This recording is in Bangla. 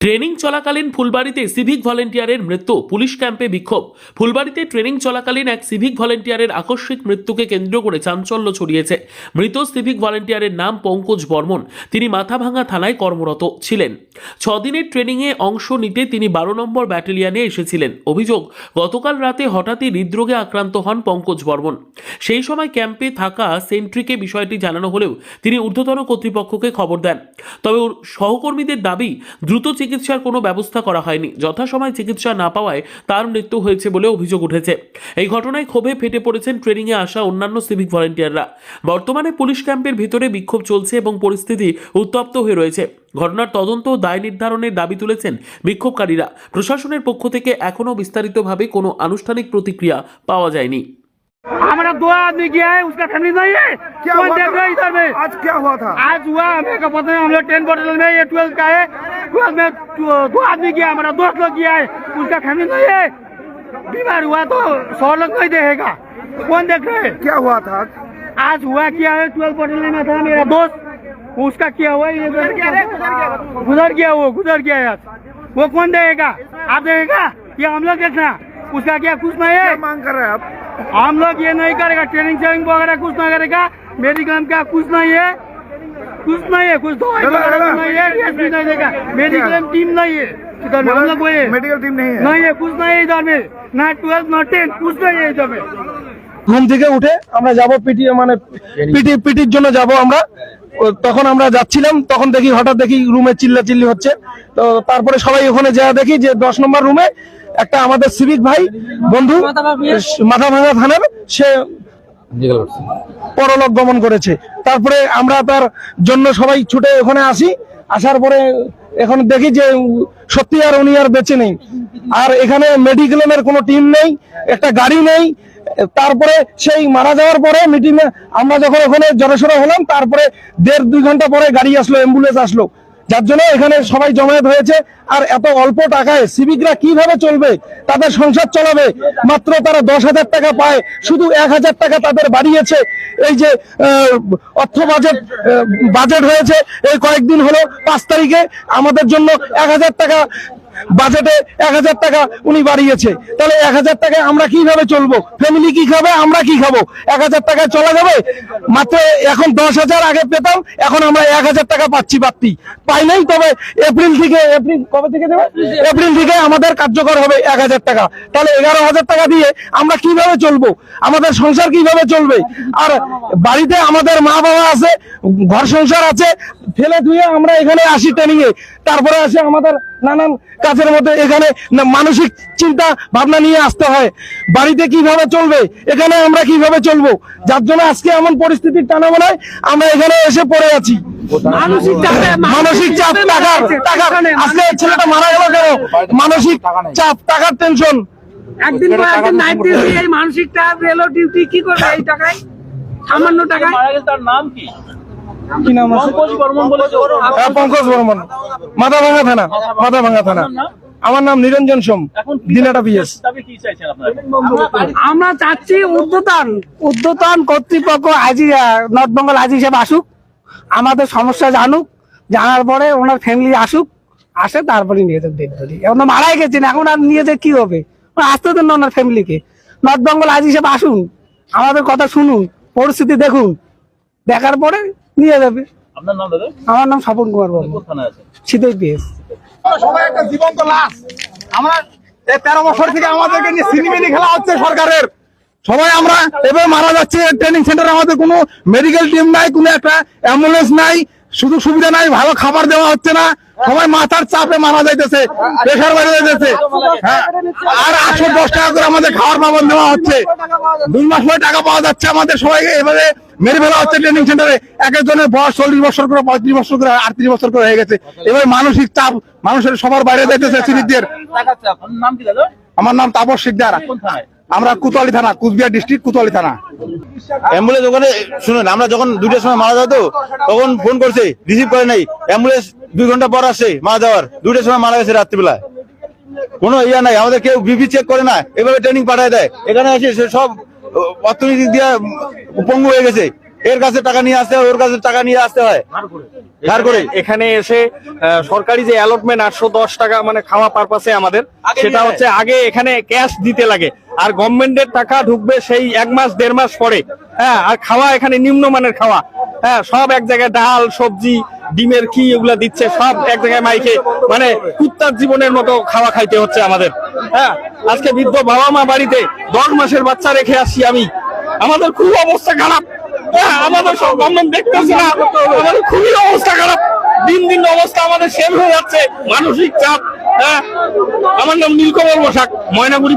ট্রেনিং চলাকালীন ফুলবাড়িতে সিভিক ভলেন্টিয়ারের মৃত্যু, পুলিশ ক্যাম্পে বিক্ষোভ। ফুলবাড়িতে ট্রেনিং চলাকালীন এক সিভিক ভলেন্টিয়ারের আকস্মিক মৃত্যুকে কেন্দ্র করে চাঞ্চল্য ছড়িয়েছে। মৃত সিভিক ভলেন্টিয়ারের নাম পঙ্কজ বর্মন। তিনি মাথাভাঙা থানায় কর্মরত ছিলেন। 6 দিনের ট্রেনিংয়ে অংশ নিতে তিনি 12 নম্বর ব্যাটালিয়নে এসেছিলেন। অভিযোগ, গতকাল রাতে হঠাৎই হৃদরোগে আক্রান্ত হন পঙ্কজ বর্মন। সেই সময় ক্যাম্পে থাকা সেন্ট্রিকে বিষয়টি জানানো হলেও তিনি ঊর্ধ্বতন কর্তৃপক্ষকে খবর দেন। তবে সহকর্মীদের দাবি, দ্রুত চিকিৎসার কোনো ব্যবস্থা করা হয়নি। যথাসময়ে চিকিৎসা না পাওয়ায় তার মৃত্যু হয়েছে বলে অভিযোগ উঠেছে। এই ঘটনায় ক্ষোভে ফেটে পড়েছেন ট্রেনিংয়ে আসা অন্যান্য সিভিক ভলেন্টিয়াররা। বর্তমানে পুলিশ ক্যাম্পের ভিতরে বিক্ষোভ চলছে এবং পরিস্থিতি উত্তপ্ত হয়ে রয়েছে। ঘটনার তদন্ত ও দায় নির্ধারণের দাবি তুলেছেন বিক্ষোভকারীরা। প্রশাসনের পক্ষ থেকে এখনও বিস্তারিতভাবে কোনো আনুষ্ঠানিক প্রতিক্রিয়া পাওয়া যায়নি। हमारा 2 आदमी गया है, उसका फैमिली नहीं है। क्या कौन हुआ देख रहा है इधर में? आज क्या हुआ था? आज हुआ हमें का पता नहीं। हम लोग 10 बॉटल में, ये 12 का है। 12 में 2 आदमी गया, हमारा दोस्त लोग गया है, उसका फैमिली नहीं है। बीमार हुआ तो 100 लोग नहीं देखेगा। कौन देख रहे है? क्या हुआ था? आज हुआ क्या है, 12 बॉटल में था मेरा दोस्त, उसका क्या हुआ, ये गुजर गया है। आज वो कौन देगा? आप देगा या हम लोग देखना? उसका क्या कुछ नहीं है। क्या मांग कर रहे हैं आप? हम लोग ये नहीं करेगा, ट्रेनिंग वगैरह कुछ नहीं करेगा। मेडिक्लेम का कुछ नहीं है, कुछ दवाई वगैरह नहीं है, टेस्ट भी नहीं देगा। मेडिक्लेम टीम नहीं है इधर में। हम लोग बोले मेडिकल टीम नहीं है। नहीं है, कुछ नहीं है इधर में, ना 12 ना 10, कुछ नहीं है इधर में। ঘুম থেকে উঠে আমরা যাব পিটির জন্য যাব আমরা। তখন আমরা যাচ্ছিলাম, তখন দেখি হঠাৎ দেখি রুমে চিল্লাচিল্লি হচ্ছে। তো তারপরে সবাই ওখানে যা দেখি যে 10 নম্বর রুমে একটা আমাদের সিভিক ভাই বন্ধু মাথাভাঙা থানার সে পরলোক গমন করেছে। তারপরে আমরা তার জন্য সবাই ছুটে ওখানে আসার পরে এখন দেখি যে সত্যি আর উনি আর বেঁচে নেই। আর এখানে মেডিক্লেমের কোনো টিম নেই, একটা গাড়ি নেই। তারপরে সেই মারা যাওয়ার পরে মিটিং এ আমরা যখন ওখানে জড়সড় হলাম, তারপরে 1.5-2 ঘন্টা পরে গাড়ি আসলো, অ্যাম্বুলেন্স আসলো, যার জন্য এখানে সবাই জমায়েত হয়েছে। আর এত অল্প টাকায় সিভিকরা কিভাবে চলবে, তাদের সংসার চলাবে? মাত্র তারা 10,000 টাকা পায়, শুধু 1,000 টাকা তাদের বাড়িয়েছে। এই যে অর্থ বাজেট হয়েছে এই কয়েকদিন হলো, 5 তারিখে আমাদের জন্য 1,000 টাকা বাজেটে 1,000 টাকা উনি বাড়িয়েছে। তাহলে 1,000 টাকায় আমরা কিভাবে চলবো? ফ্যামিলি কি খাবে, আমরা কি খাবো? 1,000 টাকায় চলা যাবে? মাত্র এখন 10,000 আগে পেতাম, এখন আমরা 1,000 টাকা পাচ্ছি পাই নাই। তবে এপ্রিল কবে থেকে দেবে? এপ্রিল থেকে আমাদের কার্যকর হবে 1,000 টাকা। তাহলে 11,000 টাকা দিয়ে আমরা কিভাবে চলবো? আমাদের সংসার কিভাবে চলবে? আর বাড়িতে আমাদের মা বাবা আছে, ঘর সংসার আছে, ফেলে ধুয়ে আমরা এখানে আসি ট্রেনিং এ। তারপরে আসে আমাদের নানান কাজের মধ্যে এখানে মানসিক চিন্তা ভাবনা নিয়ে আসতে হয়। বাড়িতে কিভাবে চলবে, এখানে আমরা কিভাবে চলবো? যার জন্য আজকে এমন পরিস্থিতির টানাবানায় আমরা এখানে এসে পড়ে আছি। মানসিক চাপ, টাকার আজকে ছেলেটা মারা গেল কেন? মানসিক চাপ, টাকার টেনশন। একদিন পর একদিন নাইট ডিউটি, এই মানসিক চাপ, রেলো ডিউটি কি করবে এই টাকায়? সামান্য টাকায়। তার নাম কি? কি নাম আছে? পঙ্কজ বর্মন, মাথাভাঙা থানা। আমার নাম নিরঞ্জন সোম, দিনাটা পিএস। আমরা চাচ্ছি উর্ধ্বতন কর্তৃপক্ষ নর্থ বেঙ্গল আইজি সাহেব আসুক, আমাদের সমস্যা জানার পরে ওনার ফ্যামিলি আসে, তারপরে নিয়ে যাবে ডেড বডি। এখন মারাই গেছেন, এখন আর নিয়ে যে কি হবে? আসতে দেন না ওনার ফ্যামিলিকে। নর্থ বেঙ্গল আইজি সাহেব আসুন, আমাদের কথা শুনুন, পরিস্থিতি দেখুন, দেখার পরে নিয়ে যাবে। আপনার নাম দাদা? আমার নাম স্বপন কুমার বর্মন, শীতই পিএস। সবাই একটা জীবন্ত লাশ। আমরা এই 13 বছর থেকে আমাদেরকে নিয়ে সিনেমিনি খেলা হচ্ছে সরকারের। সবাই আমরা এবার মারা যাচ্ছে। ট্রেনিং সেন্টারে আমাদের কোনো মেডিকেল টিম নাই, কোনো একটা অ্যাম্বুলেন্স নাই, শুধু সুবিধা নাই, ভালো খাবার দেওয়া হচ্ছে না। সবাই মাথার চাপে মারা যাইতেছে, প্রেশার বেড়ে যাইতেছে। হ্যাঁ, আর 810 টাকা করে আমাদের খাওয়ার পাবন দেওয়া হচ্ছে। 2 মাস পরে টাকা পাওয়া যাচ্ছে আমাদের। সবাইকে এভাবে মেরে ফেলা হচ্ছে ট্রেনিং সেন্টারে। এক একজনের বয়স 40 বছর করে, 35 বছর করে, 38 বছর করে হয়ে গেছে। এবার মানসিক চাপ মানুষের সবার বাইরে যাইতেছে সিভিকদের। নাম কি দাদা? আমার নাম তাপস শিকদার। আমরা কোতোয়ালি থানা, কুচবিহার ডিস্ট্রিক্ট কোতোয়ালি থানা। অ্যাম্বুলেন্স ওখানে শুনুন, আমরা যখন 2টার সময় মারা যেত তখন ফোন করছে, রিসিভ করে নাই। অ্যাম্বুলেন্স 2 ঘন্টা পর আসছে মারা যাওয়ার। 2টার সময় মারা গেছে রাত্রিবেলা, কোনো ইয়া নাই। আমাদের কেউ বিপি চেক করে না, এভাবে ট্রেনিং পাঠায় দেয়। এখানে এসে সব অর্থনৈতিক দিয়ে পঙ্গু হয়ে গেছে। এর কাছে টাকা নিয়ে আসতে হয়, ওর কাছে টাকা নিয়ে আসতে হয় ধার করে। এখানে এসে সরকারি যে অ্যালটমেন্ট 810 টাকা মানে খাওয়া পারপাসে আমাদের, সেটা হচ্ছে আগে এখানে ক্যাশ দিতে লাগে, আর গভর্নমেন্টের টাকা ঢুকবে সেই 1 মাস 1.5 মাস পরে। হ্যাঁ, আর খাওয়া এখানে নিম্নমানের খাওয়া। হ্যাঁ, সব এক জায়গায় ডাল সবজি ডিমের কি এগুলা দিচ্ছে, সব এক জায়গায় মাইকে, মানে কুত্তার জীবনের মতো খাওয়া খাইতে হচ্ছে আমাদের। হ্যাঁ, আজকে বৃদ্ধ বাবা মা বাড়িতে 10 মাসের বাচ্চা রেখে আসছি আমি, আমাদের খুব অবস্থা খারাপ। হ্যাঁ, আমাদের সব গভর্নমেন্ট দেখতেছে না, আমাদের খুবই অবস্থা খারাপ। দিন দিন অবস্থা আমাদের শেষ হয়ে যাচ্ছে, মানসিক চাপ। হ্যাঁ, আমার নাম নীলকমল বসাক, ময়নাগুড়ি।